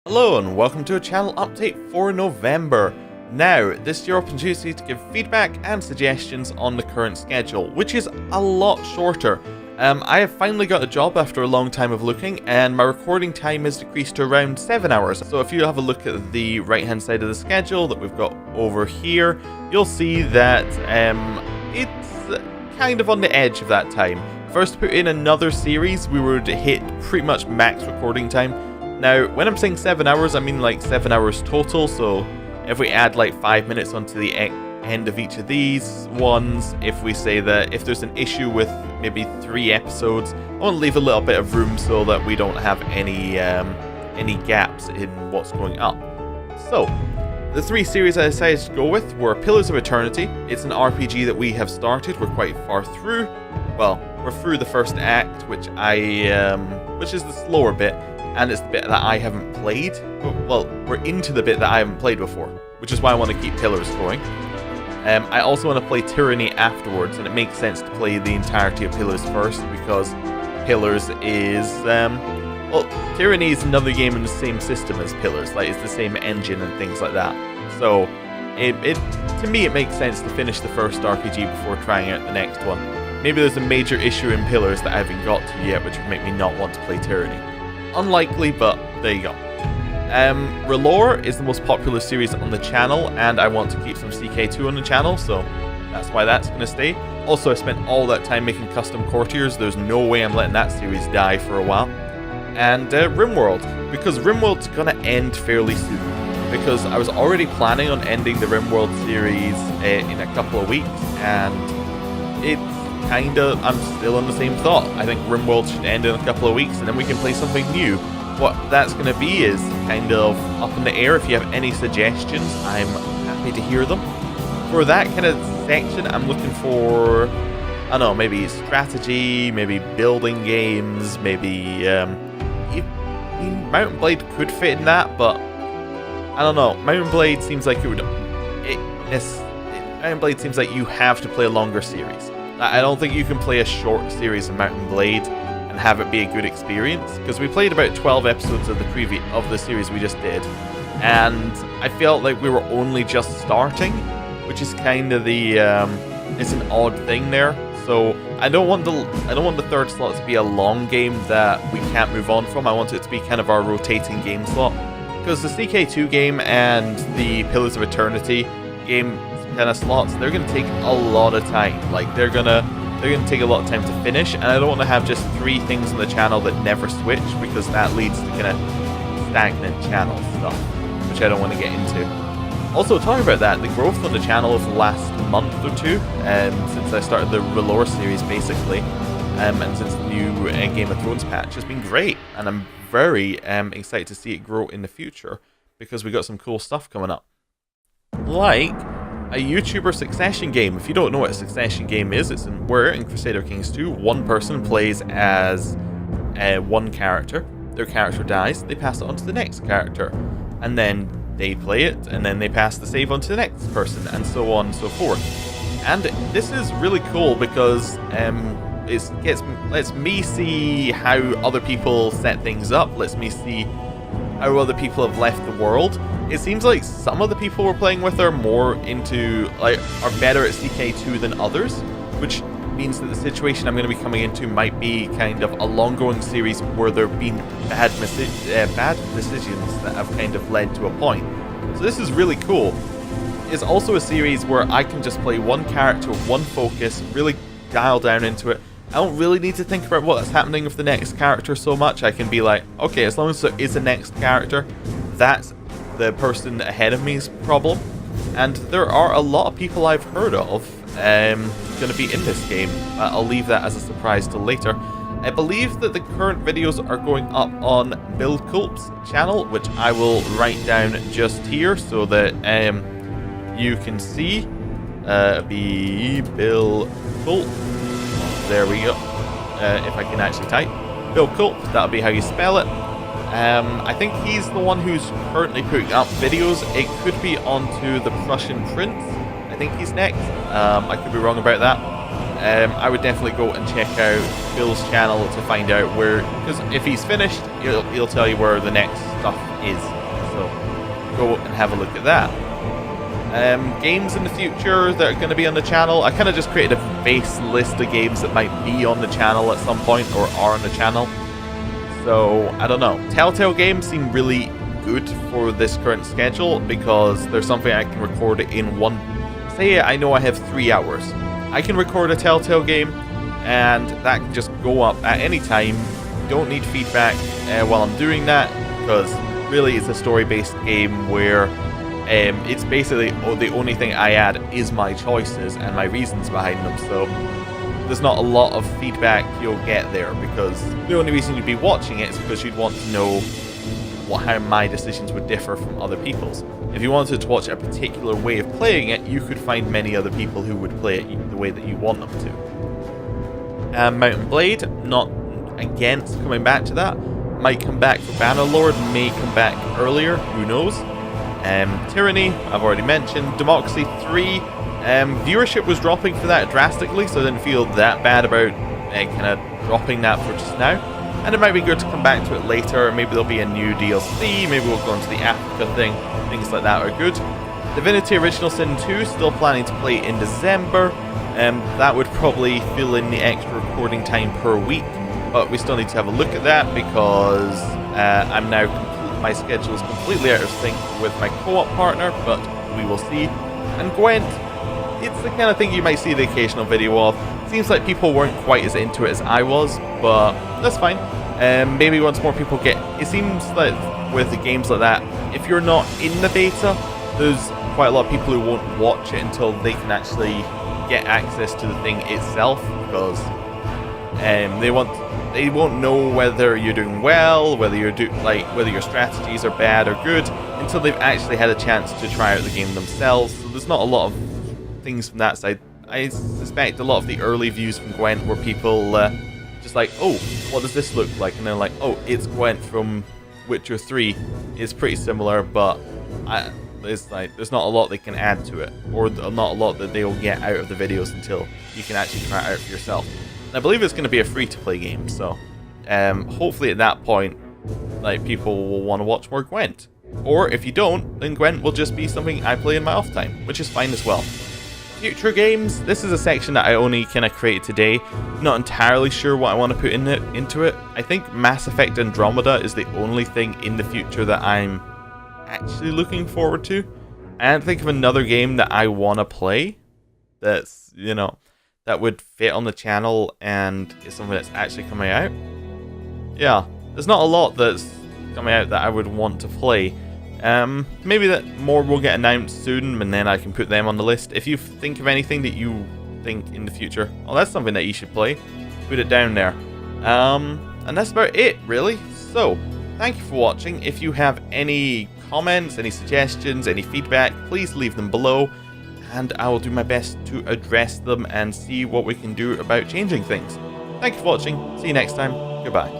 Hello and welcome to a channel update for November. Now, this is your opportunity to give feedback and suggestions on the current schedule, which is a lot shorter. I have finally got a job after a long time of looking, and my recording time is decreased to around 7 hours. So if you have a look at the right hand side of the schedule that we've got over here, you'll see that it's kind of on the edge of that time. First to put in another series, we would hit pretty much max recording time. Now, when I'm saying 7 hours, I mean like 7 hours total, so if we add like 5 minutes onto the end of each of these ones, if we say that if there's an issue with maybe 3 episodes, I want to leave a little bit of room so that we don't have any gaps in what's going up. So, the 3 series I decided to go with were Pillars of Eternity. It's an RPG that we have started, we're quite far through. Well, we're through the first act, which is the slower bit. And it's the bit that I haven't played. Well, we're into the bit that I haven't played before, which is why I want to keep Pillars going. I also want to play Tyranny afterwards, and it makes sense to play the entirety of Pillars first, because Pillars is, well, Tyranny is another game in the same system as Pillars, like it's the same engine and things like that. So, to me it makes sense to finish the first RPG before trying out the next one. Maybe there's a major issue in Pillars that I haven't got to yet, which would make me not want to play Tyranny. Unlikely, but there you go. Relore is the most popular series on the channel, and I want to keep some CK2 on the channel, so that's why that's going to stay. Also, I spent all that time making custom courtiers. There's no way I'm letting that series die for a while. And RimWorld, because RimWorld's going to end fairly soon. Because I was already planning on ending the RimWorld series in a couple of weeks, and it's I'm still on the same thought. I think RimWorld should end in a couple of weeks and then we can play something new. What that's going to be is kind of up in the air. If you have any suggestions, I'm happy to hear them. For that kind of section, I'm looking for, I don't know, maybe strategy, maybe building games, maybe, Mount & Blade could fit in that, but I don't know. Mount & Blade seems like Mount & Blade seems like you have to play a longer series. I don't think you can play a short series of Mount & Blade and have it be a good experience, because we played about 12 episodes of the series we just did, and I felt like we were only just starting, which is kind of the it's an odd thing there. So I don't want the third slot to be a long game that we can't move on from. I want it to be kind of our rotating game slot, because the CK2 game and the Pillars of Eternity game kind of slots, they're going to take a lot of time. Like they're gonna take a lot of time to finish, and I don't want to have just 3 things on the channel that never switch, because that leads to kind of stagnant channel stuff, which I don't want to get into. Also, talking about that, the growth on the channel over the last month or two, since I started the Relore series basically, and since the new Game of Thrones patch, has been great, and I'm very excited to see it grow in the future, because we got some cool stuff coming up. Like a YouTuber succession game. If you don't know what a succession game is, it's where in Crusader Kings 2, one person plays as one character. Their character dies, they pass it on to the next character, and then they play it, and then they pass the save on to the next person, and so on and so forth. And this is really cool because it lets me see how other people set things up, lets me see how other people have left the world. It seems like some of the people we're playing with are more into, are better at CK2 than others, which means that the situation I'm going to be coming into might be kind of a long-going series where there have been bad decisions that have kind of led to a point. So this is really cool. It's also a series where I can just play one character, one focus, really dial down into it. I don't really need to think about what's happening with the next character so much. I can be like, okay, as long as there is a next character, that's the person ahead of me's problem. And there are a lot of people I've heard of going to be in this game. I'll leave that as a surprise till later. I believe that the current videos are going up on Bill Culp's channel, which I will write down just here so that you can see. Be Bill Culp. There we go. If I can actually type. Bill Culp, that'll be how you spell it. I think he's the one who's currently putting up videos. It could be onto the Prussian Prince. I think he's next. I could be wrong about that. I would definitely go and check out Bill's channel to find out where, because if he's finished, he'll tell you where the next stuff is. So go and have a look at that. Games in the future that are going to be on the channel. I kind of just created a base list of games that might be on the channel at some point or are on the channel. So, I don't know. Telltale games seem really good for this current schedule because there's something I can record it in one... Say I know I have 3 hours. I can record a Telltale game and that can just go up at any time. Don't need feedback while I'm doing that because really it's a story-based game where it's basically the only thing I add is my choices and my reasons behind them, so there's not a lot of feedback you'll get there because the only reason you'd be watching it is because you'd want to know how my decisions would differ from other people's. If you wanted to watch a particular way of playing it, you could find many other people who would play it the way that you want them to. Mountain Blade, not against coming back to that. Might come back for Bannerlord, may come back earlier, who knows. Tyranny, I've already mentioned. Democracy 3, viewership was dropping for that drastically, so I didn't feel that bad about kind of dropping that for just now. And it might be good to come back to it later. Maybe there'll be a new DLC, maybe we'll go into the Africa thing. Things like that are good. Divinity Original Sin 2, still planning to play in December. That would probably fill in the extra recording time per week, but we still need to have a look at that because I'm now... My schedule is completely out of sync with my co-op partner, but we will see. And Gwent, it's the kind of thing you might see the occasional video of. Seems like people weren't quite as into it as I was, but that's fine. Maybe once more people get... It seems like with the games like that, if you're not in the beta, there's quite a lot of people who won't watch it until they can actually get access to the thing itself, because they won't know whether you're doing well, whether whether your strategies are bad or good, until they've actually had a chance to try out the game themselves. So there's not a lot of things from that side. I suspect a lot of the early views from Gwent were people just like, oh, what does this look like? And they're like, oh, it's Gwent from Witcher 3. It's pretty similar, but there's not a lot they can add to it, or not a lot that they'll get out of the videos until you can actually try it out for yourself. I believe it's going to be a free-to-play game, so hopefully at that point, people will want to watch more Gwent. Or if you don't, then Gwent will just be something I play in my off time, which is fine as well. Future games. This is a section that I only kind of created today. Not entirely sure what I want to put into it. I think Mass Effect Andromeda is the only thing in the future that I'm actually looking forward to. I can't think of another game that I want to play that's, that would fit on the channel and is something that's actually coming out. Yeah, there's not a lot that's coming out that I would want to play. Maybe that more will get announced soon and then I can put them on the list. If you think of anything that you think in the future, oh, that's something that you should play, put it down there. And that's about it, really. So, thank you for watching. If you have any comments, any suggestions, any feedback, please leave them below. And I will do my best to address them and see what we can do about changing things. Thank you for watching. See you next time. Goodbye.